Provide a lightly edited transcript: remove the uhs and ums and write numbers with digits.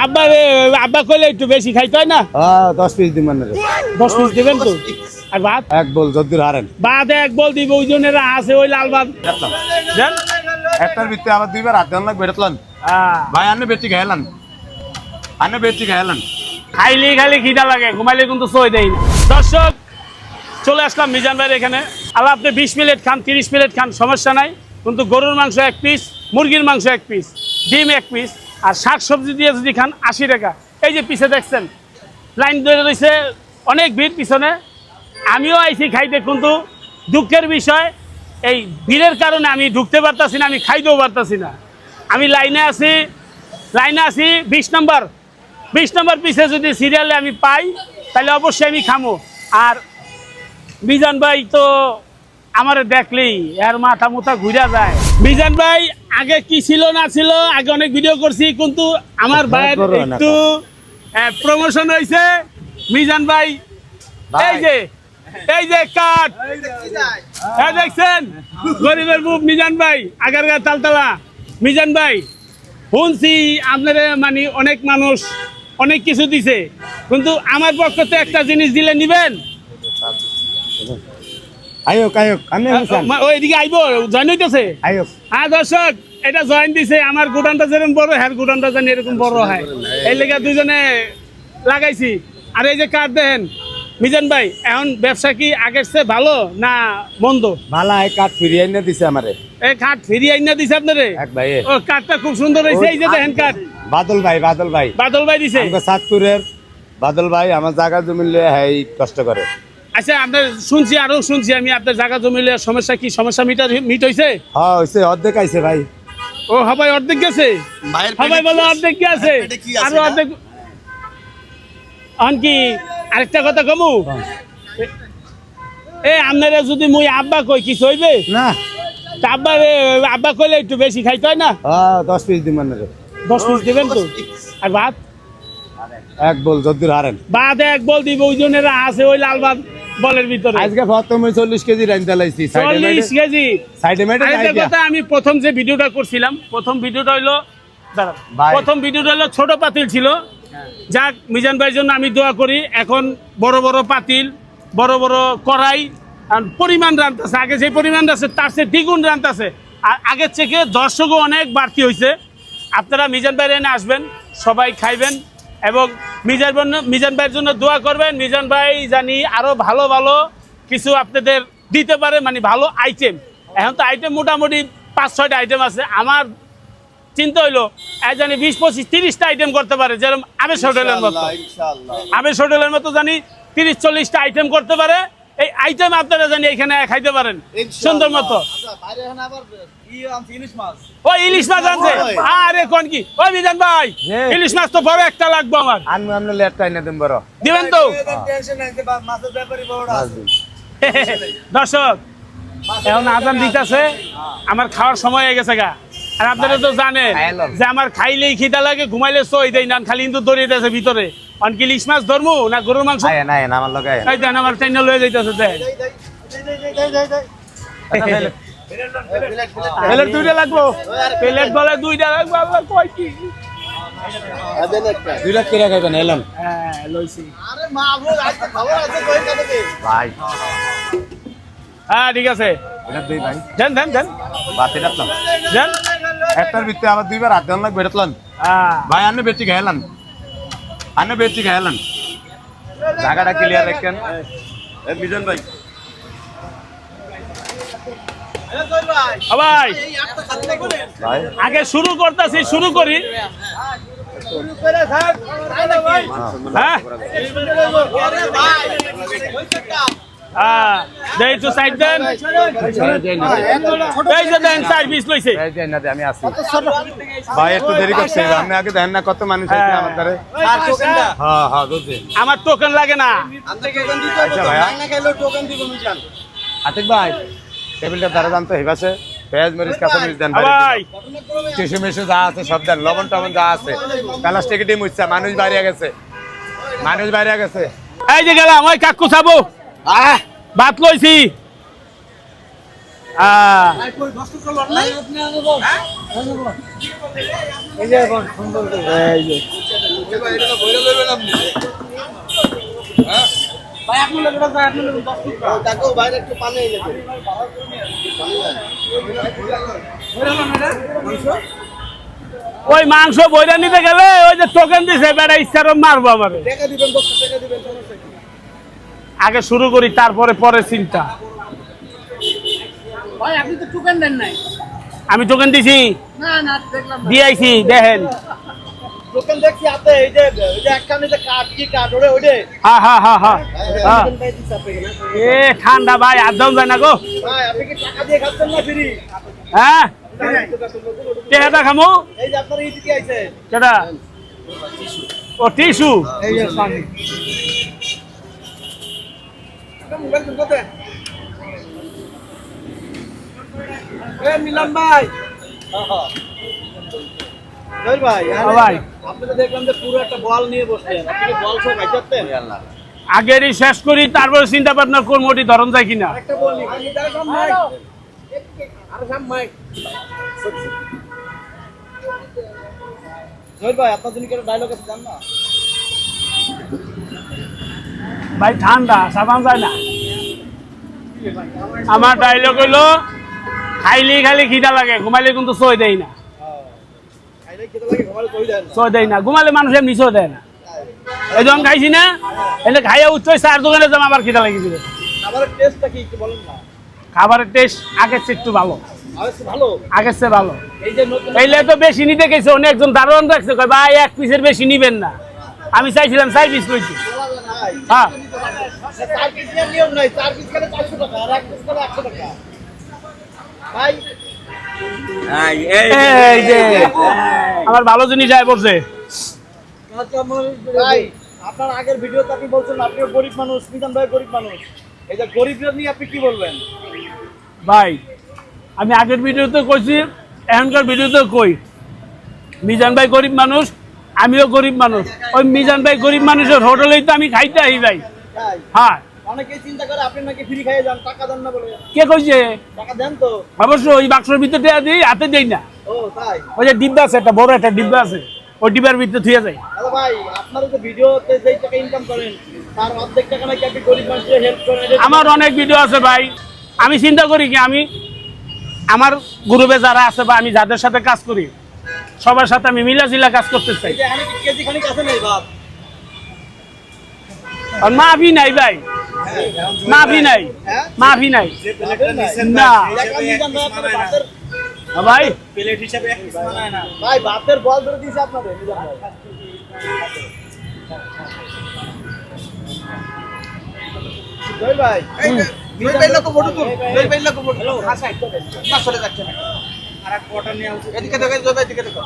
আব্বা আব্বা কইলে একটু বেশি খাইতে হয় না? 10 পিস দিবেন রে। 10 পিস দিবেন তো? আর ভাত? এক বল যদ্দুর হারেন। ভাত এক বল দিব, ওই জনেরা আছে ওই লাল ভাত। দেন একটার ভিতরে আবার দুইবার হাত দেন লাগবে বেরতলান। ভাই আন্নে বেটি খাইলান। আন্নে বেটি খাইলান। খাইলে খালি খিদা লাগে, ঘুমাইলে কিন্তু সই দেই না। দর্শক চলে আসলাম মিজান ভাইয়ের এখানে। আল্লাহ আপনি 20 প্লেট খান, 30 প্লেট খান, সমস্যা নাই, কিন্তু গরুর মাংস 1 পিস, মুরগির মাংস 1 পিস, ডিম 1 পিস, আর শাক সবজি দিয়ে যদি খান 80 টাকা। এই যে পিছে দেখছেন লাইন ধরে রয়েছে, অনেক ভিড় পিছনে। আমিও আইছি খাইতে, কিন্তু দুঃখের বিষয় এই ভিড়ের কারণে আমি ঢুকতে পারতাছি না, আমি খাইতেও পারতাছি না। আমি লাইনে আছি 20 নম্বর পিছে যদি সিরিয়ালে আমি পাই তাহলে অবশ্যই আমি খামো। আর মিজান ভাই তো আমার দেখলেই এর মাথা মুথা ঘুরা যায়। মিজান ভাই আগে কি ছিল না ছিল, আগে অনেক ভিডিও করছি, কিন্তু আমার ভাইয়ের একটু প্রমোশন হয়েছে। মিজান ভাই এই যে কাঠ দেখছেন, গরিবের মুখ মিজান ভাই, আগারগাঁ তালতলা। মিজান ভাই শুনছি আপনারা মানে অনেক মানুষ অনেক কিছু দিছে, কিন্তু আমার পক্ষে তো একটা জিনিস দিলে নিবেন। ওইদিকে আইব, জয়েন হইতেছে। হ্যাঁ দর্শক, এটা জয়েন দিছে। আমার গুডানটা যেরকম বড়, হ্যাঁ গুডানটা জানি এরকম বড় হয়, এই লেগে দুজনে লাগাইছি। আর এই যে কাঠ দেখেন মিজান ভাই, এখন ব্যবসা কি আগের চেয়ে ভালো না মন্দ? ভালো, এই কাঠ ফিরিয়ে এনে দিছে আমারে। এই কাঠ ফিরিয়ে এনে দিছে আপনারে? এক ভাই। ও কাঠটা খুব সুন্দর হয়েছে। এই যে দেখেন কাঠ বাদল ভাই দিছে। সাতপুরের বাদল ভাই আমার জায়গা জমি লিয়ে হ্যাঁ কষ্ট করে। আচ্ছা, আপনার শুনছি আমি আপনার জায়গা জমি লিয়ে সমস্যা কি, সমস্যা মিট হয়েছে? হ্যাঁ হয়েছে, অর্ধেক আইছে ভাই। ও সবাই অর্ধেক গেছে, সবাই বলে অর্ধেক গেছে, আরো অর্ধেক। কি আরেকটা কথা কমু, আপনারা যদি মুই আব্বা কই কিছু হইবে না? আব্বা কইলে একটু বেশি খাইতে হয় না? 10 পিস দিবেন রে। 10 পিস দিবেন তো? আর ভাত? এক বল যদ্দুর হারেন। ভাত এক বল দিব, ওই জনেরা আছে ওই লাল ভাত বলের ভিতরে। আজকে প্রথমে 40 কেজি রাইন্দা লাইছি। 40 কেজি সাইডে মেটে কথা। আমি প্রথম যে ভিডিওটা করছিলাম, প্রথম ভিডিওটা হইলো ছোট পাতিল ছিল। যাক, মিজান ভাইয়ের জন্য আমি দোয়া করি। এখন বড় বড় পাতিল, বড় বড় কড়াই, আর পরিমাণ রান্তাছে। আগে যে পরিমাণ আছে তার চেয়ে দ্বিগুণ রান্তাছে। আর আগের থেকে দর্শকও অনেক বাড়তি হয়েছে। আপনারা মিজান ভাইয়ের এনে আসবেন, সবাই খাইবেন এবং মিজান ভাইয়ের জন্য দোয়া করবেন। মিজান ভাই জানি আরো ভালো ভালো কিছু আপনাদের দিতে পারে, মানে ভালো আইটেম। এখন তো আইটেম মোটামুটি 5-6টা আইটেম আছে। আমার চিন্তা হইলো জানি 20-25-30টা আইটেম করতে পারে, যেরকম আবেশ হোটেলের মতো জানি 30-40টা আইটেম করতে পারে। এই আইটেম আপনারা জানি এখানে খাইতে পারেন সুন্দর মতো। ওই ইলিশ মাছ আনছে, আরে কোন কি ওই মিজান ভাই, ইলিশ মাছ তো বড় একটা লাগবে আমার। আনলে লেটটা এনে দেন বড় দিবেন তো? দর্শক এখন আজান দিতেছে, আমার খাওয়ার সময় হয়ে গেছে গা। আর আপনারা তো জানেন যে আমার খাইলেই খিদা লাগে, ঘুমাইলে সই দেই না, খালি কিন্তু দৌড়িয়ে যাচ্ছে ভিতরে। অনকি ইলিশ মাছ ধরমু না গরুর মাংস? আমার লগে এই দেন আমার টাইনা লয়ে যাইতেছে। দেখ প্লেট 2টা লাগবো, প্লেট বলে 2টা লাগবো। আল্লাহ কয় কি 2 লাখ টাকা খাইবেন এলাম? হ্যাঁ লইছি। আরে মা বল আজকে খবর আছে কই কাটে ভাই। হ্যাঁ ঠিক আছে, এটা দেই ভাই। দেন বাতে রাখলাম। দেন একটার ভিতরে আবার দুইবার হাত দেন লাগবে বেরতলান। ভাই আন্নে বেটি খাইলান। জায়গাটা ক্লিয়ার রাখেন মিজান ভাই। ভাই আগে শুরু করতেছি, শুরু করি। হ্যাঁ একটু সাইড দেন। এই যে দেন 4 পিস লইছে। আমি আসি ভাই, একটু দেরি করছে। আপনি আগে দেন না, কত মানুষ আছে আমার ধারে। আমার টোকেন লাগে না। আতিক ভাই টেবিলটা দ্বারা দাম তো হেবাছে, পেঁয়াজ মরিচ কাঁচা মরিচ দেন ভাই, টিসু মিসু যা আছে সব দেন, লবণ টবণ যা আছে। প্লাস্টিক ডিম উঠছে, মানুষ বাইরে গেছে। এই যে গেলাম ওই কাকু চাবো, ভাত লইছি। হ্যাঁ এই যে এখন সুন্দর করে এই যে ভাই আপনি লোক এটা যায় আপনি লোক 10 ফুট দেখো বাইরে একটু পানি এনে দেন ওই মাংস বইরা নিতে গেলে ওই যে টোকেন দিছে বেটা ইচ্ছার মারবো আমারে টাকা দিবেন 10 টাকা দিবেন সমস্যা কি আগে শুরু করি তারপরে পরে চিন্তা ভাই আপনি তো টোকেন দেন নাই আমি টোকেন দিছি না না দেখলাম না দিয়েছি দেখেন টোকেন দেখছি আপনি এই যে একখানে যে কার্ড কি কার্ড ওরে ওরে হ্যাঁ হ্যাঁ হ্যাঁ হ্যাঁ হ্যাঁ। টোকেন পাই দিছে আপনি না এ ঠান্ডা ভাই আদম যায় না গো ভাই আপনি কি টাকা দিয়ে খাচ্ছেন না ফ্রি হ্যাঁ টেহাটা খামু এই যে আপনার এই দিকে আইছে কেটা ও টিস্যু এই যে পানি মোবাইল কোন কথা এ মিলন ভাই জয় ভাই হ্যাঁ ভাই। আপনি তো দেখলাম যে পুরো একটা বল নিয়ে বসলেন আপনি কি বল সব খাইতেন আগেরই শেষ করি তারপরে চিন্তা ভাবনা কোন মোটি ধরন যায় কিনা একটা বল নি আর সাম মাইক জয় ভাই আপনার জন্য কি একটা ডায়লগ আছে জান না ভাই ঠান্ডা সাবান যায় না আমার ডায়লগ হইলো খাইলে খালি খিদা লাগে ঘুমাইলে কিন্তু সই দেয় না খাইলে খেতে লাগে ঘুমালে কই দেন সই দেয় না ঘুমালে মানুষ এমনি সই দেয় না এই যখন খাইছি না এলে খাইয়া উচ্চ চার দোকানে যাম আবার খিদা লাগি দিবে খাবারের টেস্টটা কি একটু বলেন না খাবারের টেস্ট আগের চেয়ে একটু ভালো আর ভালো আগের চেয়ে ভালো এই যে নতুন এইলে তো বেশি নিতে গেছে অনেক একজন দারোয়ান রাখছে কয় ভাই এক পিসের বেশি নিবেন না আমি চাইছিলাম 4 পিস লইছি হ্যাঁ 4 পিস নিয়ম নাই 4 পিস করে 400 টাকা আর 1 পিস করে 100 টাকা ভাই এই যে আমার ভালো জিনিস যায় পড়ছে ভাই আপনার আগের ভিডিওতে আপনি বলছেন আপনিও গরিব মানুষ মিজান ভাই গরিব মানুষ এই যে গরিবদের নিয়ে আপনি কি বলবেন ভাই আমি আগের ভিডিওতে কইছি এখনকার ভিডিওতে কই মিজান ভাই গরিব মানুষ আমিও গরিব মানুষ ওই মিজান ভাই গরিব মানুষের হোটেলেই তো আমি খাইতে আই ভাই তাই হ্যাঁ অনেকেই চিন্তা করে আপনি নাকি ফ্রি খাইয়ে যান টাকা দেন না বলে কে কইছে টাকা দেন তো অবশ্যই ওই বাক্সের ভিতরে দিই হাতে দেই না ও তাই ওই যে ডিব্বা আছে একটা বড় একটা ডিব্বা আছে ওই ডিব্বার ভিতরে থুয়ে যায় আরে ভাই আপনারা যে ভিডিওতে যেই টাকা ইনকাম করেন তার অর্ধেক টাকা নাকি আপনি গরিব মানুষদের হেল্প করেন এটা আমার অনেক ভিডিও আছে ভাই আমি চিন্তা করি কি আমি আমার গ্রুপে যারা আছে বা আমি যাদের সাথে কাজ করি সবার সাথে আমি মিলাজিলা কাজ করতে চাই এই যে এখানে কি কেজি খানিক আছে নাই বাপ আর মাফি নাই ভাই মাফি নাই হ্যাঁ মাফি নাই না দেখলাম মিজান ভাই আপনার ভাতের ভাই ভাই ভাতের বল ধরে দিয়েছে আপনাদের মিজান ভাই জয় ভাই দুই পাইলে তো ফটো তুল দুই পাইলে তো ফটো হাসাই না চলে যাচ্ছে না আর এক কোটা নিয়ে এদিকে দেখো এদিকে দেখো